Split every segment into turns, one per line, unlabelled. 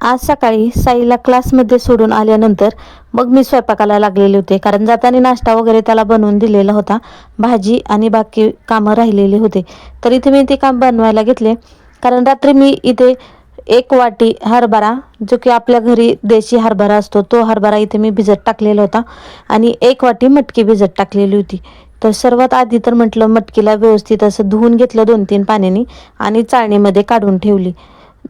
आज सकाळी साईला क्लासमध्ये सोडून आल्यानंतर मग मी स्वयंपाकाला लागलेले होते, कारण जाताना नाश्ता वगैरे त्याला बनवून दिलेला होता. भाजी आणि बाकी कामं राहिलेली होते, तर इथे मी ते काम बनवायला घेतले. कारण रात्री मी इथे 1 वाटी हरभरा, जो की आपल्या घरी देशी हरभरा असतो, तो हरभरा इथे मी भिजत टाकलेला होता आणि 1 वाटी मटकी भिजत टाकलेली होती. तर सर्वात आधी तर म्हटलं मटकीला व्यवस्थित असं धुवून घेतलं 2-3 पाण्याने आणि चाळणीमध्ये काढून ठेवली.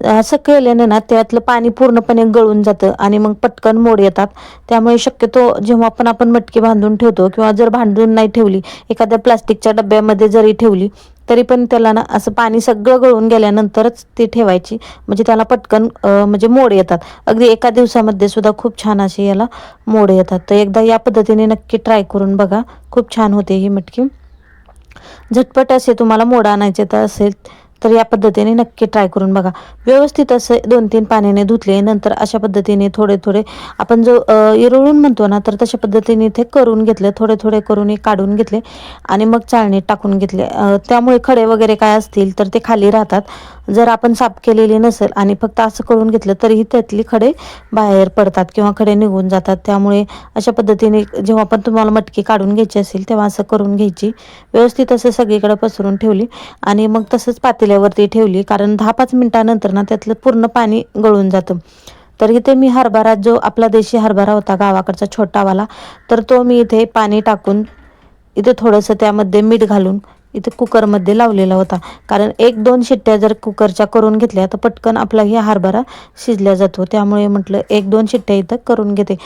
असं केल्याने ना त्यातलं पाणी पूर्णपणे गळून जातं आणि मग पटकन मोड येतात. त्यामुळे शक्यतो जेव्हा पण आपण मटकी बांधून ठेवतो किंवा जर बांधून नाही ठेवली, एखाद्या प्लास्टिकच्या डब्यामध्ये जरी ठेवली, तरी पण त्याला ना असं पाणी सगळं गळून गेल्यानंतरच ती ठेवायची, म्हणजे त्याला पटकन म्हणजे मोड येतात. अगदी एका दिवसामध्ये सुद्धा खूप छान असे याला मोड येतात. तर एकदा या पद्धतीने नक्की ट्राय करून बघा, खूप छान होते ही मटकी. झटपट असे तुम्हाला मोड आणायचे तर असेल तर या पद्धतीने नक्की ट्राय करून बघा. व्यवस्थित असं 2-3 पाण्याने धुतले नंतर अशा पद्धतीने थोडे थोडे आपण जो इरळून म्हणतो ना, तर तशा पद्धतीने इथे करून घेतले. थोडे थोडे करून हे काढून घेतले आणि मग चाळणीत टाकून घेतले. त्यामुळे खडे वगैरे काय असतील तर ते खाली राहतात. जर आपण साफ केलेली नसेल आणि फक्त असं करून घेतलं तरीही त्यातली खडे बाहेर पडतात किंवा खडे निघून जातात. त्यामुळे अशा पद्धतीने जेव्हा पण तुम्हाला मटकी काढून घ्यायची असेल तेव्हा असं करून घ्यायची. व्यवस्थित असं सगळीकडे पसरून ठेवली आणि मग तसंच पातेल्यावरती ठेवली, कारण 10-5 मिनिटानंतर ना त्यातलं पूर्ण पाणी गळून जातं. तर इथे मी हरभरा, जो आपला देशी हरभरा होता गावाकडचा छोटावाला, तर तो मी इथे पाणी टाकून इथे थोडंसं त्यामध्ये मीठ घालून इथे कुकरमध्ये लावलेला होता. कारण 1-2 शिट्ट्या जर कुकरच्या करून घेतल्या तर पटकन आपला ही हरभरा शिजल्या जातो. त्यामुळे म्हटलं 1-2 शिट्ट्या इथं करून घेते.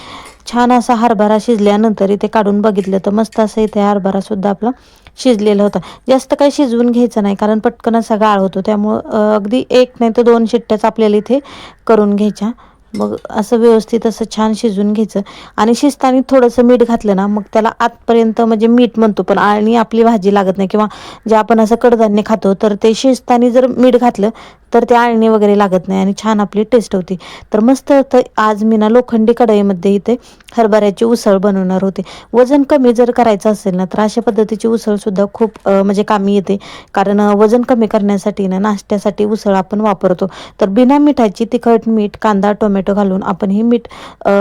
छान असा हरभरा शिजल्यानंतर इथे काढून बघितलं तर मस्त असं इथे हरभरासुद्धा आपला शिजलेला होता. जास्त काही शिजवून घ्यायचं नाही, कारण पटकन असा गाळ होतो. त्यामुळं अगदी 1 नाही तर 2 शिट्ट्याच आपल्याला इथे करून घ्यायच्या. मग असं व्यवस्थित असं छान शिजवून घ्यायचं आणि शिजताना थोडंसं मीठ घातलं ना, मग त्याला आतपर्यंत म्हणजे मीठ म्हणतो पण आणि आपली भाजी लागत नाही, किंवा जे आपण असं कडधान्य खातो तर ते शिजताना जर मीठ घातलं तर ते आळणी वगैरे लागत नाही आणि छान आपली टेस्ट होती. तर मस्त तर आज मी ना लोखंडी कढईमध्ये इथे हरभऱ्याची उसळ बनवणार होते. वजन कमी जर करायचं असेल ना, तर अशा पद्धतीची उसळसुद्धा खूप म्हणजे कामी येते. कारण वजन कमी करण्यासाठी ना नाश्त्यासाठी उसळ आपण वापरतो. तर बिना मिठाची तिखट, मीठ, कांदा, टोमॅटो घालून आपण ही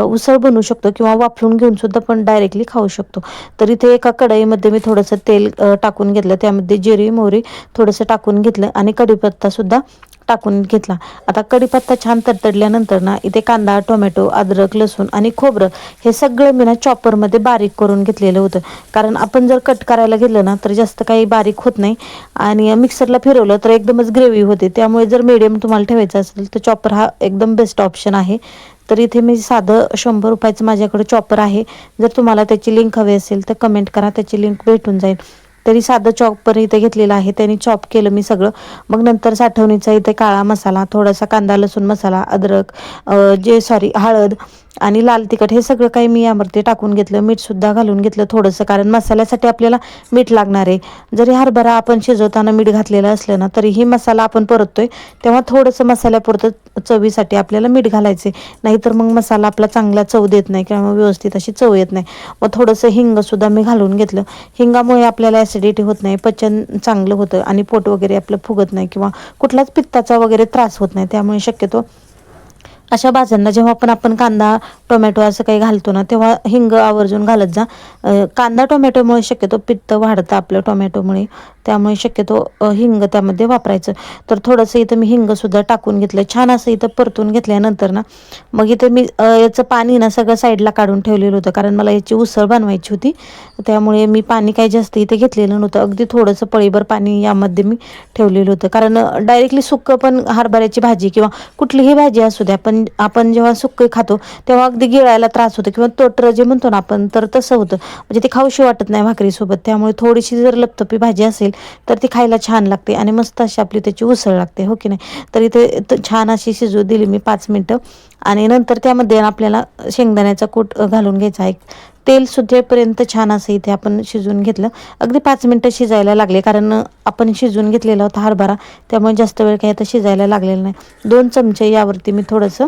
उसळ बनवू शकतो किंवा वाफलून घेऊन सुद्धा पण डायरेक्टली खाऊ शकतो. तर इथे एका कढईमध्ये मी थोडंसं तेल टाकून घेतलं, त्यामध्ये जिरी मोहरी थोडंसं टाकून घेतलं आणि कढीपत्तासुद्धा टाकून घेतला. आता कढीपत्ता छान तडतडल्यानंतर ना इथे कांदा, टोमॅटो, अद्रक, लसूण आणि खोबरं हे सगळं मी ना चॉपरमध्ये बारीक करून घेतलेलं होतं. कारण आपण जर कट करायला गेलं ना तर जास्त काही बारीक होत नाही आणि मिक्सरला फिरवलं तर एकदमच ग्रेव्ही होते. त्यामुळे जर मीडियम तुम्हाला ठेवायचं असेल तर चॉपर हा एकदम बेस्ट ऑप्शन आहे. तर इथे मी साधं 100 रुपयाचं माझ्याकडे चॉपर आहे. जर तुम्हाला त्याची लिंक हवी असेल तर कमेंट करा, त्याची लिंक भेटून जाईल. तरी साधं चॉपर इथे घेतलेलं आहे, त्याने चॉप केलं मी सगळं. मग नंतर साठवणीचा इथे काळा मसाला, थोडासा कांदा लसूण मसाला, अद्रक हळद आणि लाल तिखट हे सगळं काही मी यावरती टाकून घेतलं. मीठसुद्धा घालून घेतलं थोडंसं, कारण मसाल्यासाठी आपल्याला मीठ लागणार आहे. जरी हरभरा आपण शिजवताना मीठ घातलेलं असलं ना तरीही मसाला आपण परततोय तेव्हा थोडंसं मसाल्यापुरतं चवीसाठी आपल्याला मीठ घालायचे, नाहीतर मग मसाला आपला चांगला चव देत नाही किंवा व्यवस्थित अशी चव येत नाही. मग थोडंसं हिंगसुद्धा मी घालून घेतलं. हिंगामुळे आपल्याला ॲसिडिटी होत नाही, पचन चांगलं होतं आणि पोट वगैरे आपलं फुगत नाही किंवा कुठलाच पित्ताचा वगैरे त्रास होत नाही. त्यामुळे शक्यतो अशा भाज्यांना जेव्हा पण आपण कांदा टोमॅटो असं काही घालतो ना तेव्हा हिंग आवर्जून घालत जा. कांदा टोमॅटोमुळे शक्यतो पित्त वाढतं आपलं टोमॅटोमुळे, त्यामुळे शक्यतो हिंग त्यामध्ये वापरायचं. तर थोडंसं इथं मी हिंगसुद्धा टाकून घेतलं. छान असं इथं परतून घेतल्यानंतर ना मग इथे मी याचं पाणी ना सगळं साईडला काढून ठेवलेलं होतं, कारण मला याची उसळ बनवायची होती. त्यामुळे मी पाणी काही जास्त इथे घेतलेलं नव्हतं, अगदी थोडंसं पळीभर पाणी यामध्ये मी ठेवलेलं होतं. कारण डायरेक्टली सुक्कं पण हरभऱ्याची भाजी किंवा कुठलीही भाजी असू द्या, पण आपण जेव्हा सुक्के खातो तेव्हा अगदी गिळायला त्रास होतो किंवा तोटर जे म्हणतो ना आपण, तर तसं होतं, म्हणजे ती खाऊशी वाटत नाही भाकरीसोबत. त्यामुळे थोडीशी जर लपतपी भाजी असेल तर ती खायला छान लागते आणि मस्त अशी आपली त्याची उसळ लागते, हो की नाही. तर इथे छान अशी शिजू दिली मी 5 मिनटं आणि नंतर त्यामध्ये आपल्याला शेंगदाण्याचा कूट घालून घ्यायचा आहे. तेल सुटेपर्यंत छान असं इथे आपण शिजवून घेतलं. अगदी 5 मिनटं शिजायला लागले, कारण आपण शिजवून घेतलेला होता हरभरा, त्यामुळे जास्त वेळ काही आता शिजायला लागलेला नाही. 2 चमचे यावरती मी थोडंसं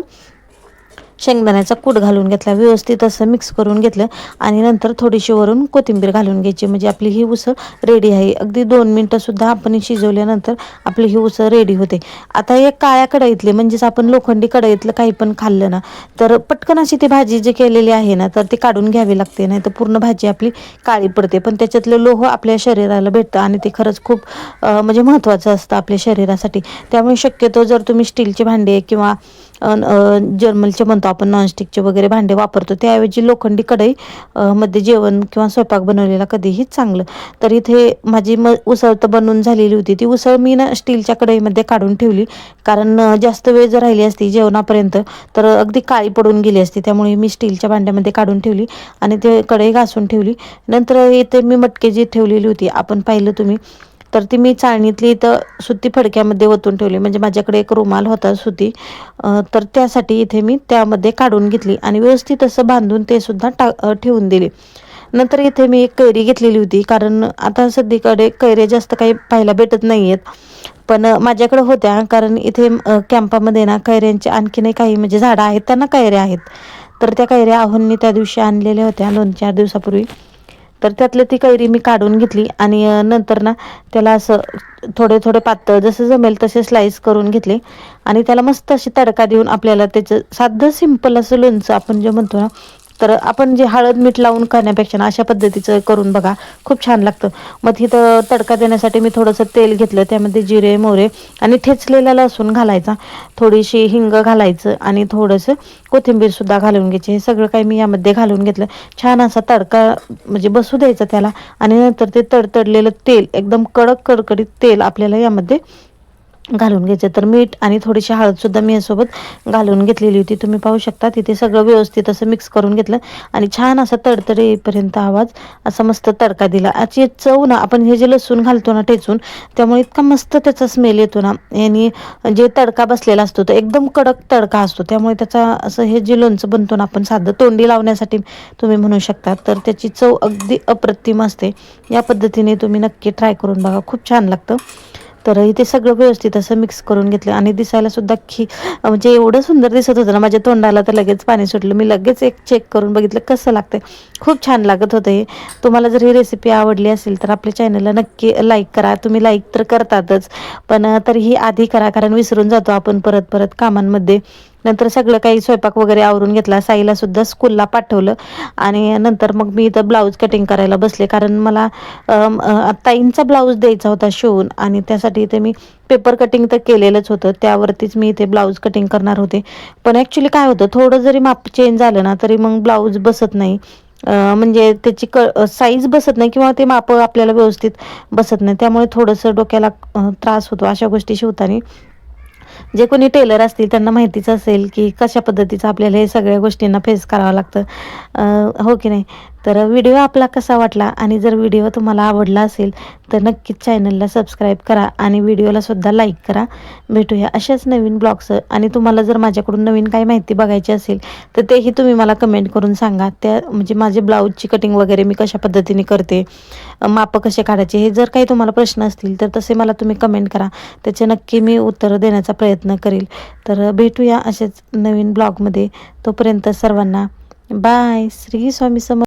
शेंगदाण्याचा कूट घालून घेतला, व्यवस्थित असं मिक्स करून घेतलं आणि नंतर थोडीशी वरून कोथिंबीर घालून घ्यायची. म्हणजे आपली ही उसळ रेडी आहे. अगदी 2 मिनटंसुद्धा आपण शिजवल्यानंतर आपली ही उसळ रेडी होते. आता एक काळ्या कढईतली, म्हणजेच आपण लोखंडी कढईतलं काही पण खाल्लं ना तर पटकन अशी ती भाजी जी केलेली आहे ना तर ती काढून घ्यावी लागते, नाही तर पूर्ण भाजी आपली काळी पडते. पण त्याच्यातलं लोह आपल्या शरीराला भेटतं आणि ते खरंच खूप म्हणजे महत्त्वाचं असतं आपल्या शरीरासाठी. त्यामुळे शक्यतो जर तुम्ही स्टीलचे भांडे किंवा जर्मलचे म्हणतो आपण, नॉनस्टिकचे वगैरे भांडे वापरतो, त्याऐवजी लोखंडी कढई मध्ये जेवण किंवा स्वयंपाक बनवलेला कधीही चांगलं. तर इथे माझी उसळ तर बनवून झालेली होती. ती उसळ मी ना स्टीलच्या कढईमध्ये काढून ठेवली, कारण जास्त वेळ जर राहिली असती जेवणापर्यंत तर अगदी काळी पडून गेली असती. त्यामुळे मी स्टीलच्या भांड्यामध्ये काढून ठेवली आणि ते कढई घासून ठेवली. नंतर इथे मी मटकी जी ठेवलेली होती, आपण पाहिलं तुम्ही, तर ती मी चाळणीतली इथं सुती फडक्यामध्ये ओतून ठेवली. म्हणजे माझ्याकडे एक रुमाल होता सुती, तर त्यासाठी इथे मी त्यामध्ये काढून घेतली आणि व्यवस्थित असं बांधून ते सुद्धा ठेवून दिले. नंतर इथे मी एक कैरी घेतलेली होती, कारण आता सध्याकडे कैऱ्या जास्त काही पाहायला भेटत नाही आहेत, पण माझ्याकडे होत्या. कारण इथे कॅम्पामध्ये ना कैऱ्यांचे आणखीनही काही म्हणजे झाडं आहेत, त्यांना कैऱ्या आहेत. तर त्या कैऱ्या आहोंनी त्या दिवशी आणलेल्या होत्या 2-4 दिवसापूर्वी. तर त्यातलं ती कैरी मी काढून घेतली आणि नंतर ना त्याला असं थोडे थोडे पातळ जसं जमेल तसे स्लाईस करून घेतले आणि त्याला मस्त अशी तडका देऊन आपल्याला त्याचं साधं सिंपल असं लोणचं आपण जे म्हणतो ना, तर आपण जे हळद मीठ लावून करण्यापेक्षा ना अशा पद्धतीचं करून बघा, खूप छान लागतं. मग तिथं तडका देण्यासाठी मी थोडंसं तेल घेतलं, त्यामध्ये जिरे मोहरे आणि ठेचलेला लसूण घालायचा, थोडीशी हिंग घालायचं आणि थोडंसं कोथिंबीरसुद्धा घालून घ्यायची. हे सगळं काही मी यामध्ये घालून घेतलं. छान असा तडका म्हणजे बसू द्यायचा त्याला आणि नंतर ते तडतडलेलं तेल, एकदम कडक कडकडीत तेल आपल्याला यामध्ये घालून घ्यायचं. तर मीठ आणि थोडीशी हळदसुद्धा मी यासोबत घालून घेतलेली होती. तुम्ही पाहू शकता तिथे सगळं व्यवस्थित असं मिक्स करून घेतलं आणि छान असा तडतड येईपर्यंत आवाज असा मस्त तडका दिला. याची चव ना, आपण हे जे लसूण घालतो ना ठेचून, त्यामुळे इतका मस्त त्याचा स्मेल येतो ना. आणि जे तडका बसलेला असतो तो एकदम कडक तडका असतो, त्यामुळे त्याचा असं हे जे लोणचं बनतो ना आपण साधं तोंडी लावण्यासाठी तुम्ही म्हणू शकता, तर त्याची चव अगदी अप्रतिम असते. या पद्धतीने तुम्ही नक्की ट्राय करून बघा, खूप छान लागतं. तर इथे सगळं व्यवस्थित असं मिक्स करून घेतलं आणि दिसायला सुद्धा म्हणजे एवढं सुंदर दिसत होतं ना, माझ्या तोंडाला तर लगेच पाणी सुटलं. मी लगेच एक चेक करून बघितलं कसं लागतं. खूप छान लागत होतं हे. तुम्हाला जर ही रेसिपी आवडली असेल तर आपल्या चॅनलला नक्की लाईक करा. तुम्ही लाईक तर करतातच, पण तरीही आधी करा, कारण विसरून जातो आपण परत परत कामांमध्ये. नंतर सगळं काही स्वयंपाक वगैरे आवरून घेतला, साईला सुद्धा स्कूलला पाठवलं आणि नंतर मग मी इथं ब्लाऊज कटिंग करायला बसले, कारण मला ताईंचा ब्लाऊज द्यायचा होता शिवून आणि त्यासाठी इथे मी पेपर कटिंग तर केलेलंच होतं, त्यावरतीच मी इथे ब्लाऊज कटिंग करणार होते. पण ॲक्च्युली काय होतं, थोडं जरी माप चेंज झालं ना तरी मग ब्लाऊज बसत नाही, म्हणजे त्याची साईज बसत नाही किंवा ते माप आपल्याला व्यवस्थित बसत नाही. त्यामुळे थोडंसं डोक्याला त्रास होतो अशा गोष्टी शिवताना. जे कोणी टेलर असतील त्यांना माहितीच असेल की कशा पद्धतीचं आपल्याला हे सगळ्या गोष्टींना फेस करावं लागतं, हो की नाही. तर व्हिडिओ आपला कसा वाटला, आणि जर व्हिडिओ तुम्हाला आवडला असेल तर नक्कीच चॅनलला सबस्क्राईब करा आणि व्हिडिओला सुद्धा लाईक करा. भेटूया अशाच नवीन ब्लॉग्स. आणि तुम्हाला जर माझ्याकडून नवीन काही माहिती बघायची असेल तर तेही तुम्ही मला कमेंट करून सांगा. त्या म्हणजे माझे ब्लाऊजची कटिंग वगैरे मी कशा पद्धतीने करते, मापं कसे काढायचे, हे जर काही तुम्हाला प्रश्न असतील तर तसे मला तुम्ही कमेंट करा, त्याचे नक्की मी उत्तर देण्याचा प्रयत्न करेल. तर भेटूया असेच नवीन ब्लॉगमध्ये. तोपर्यंत सर्वांना बाय. श्री स्वामी समर्थ.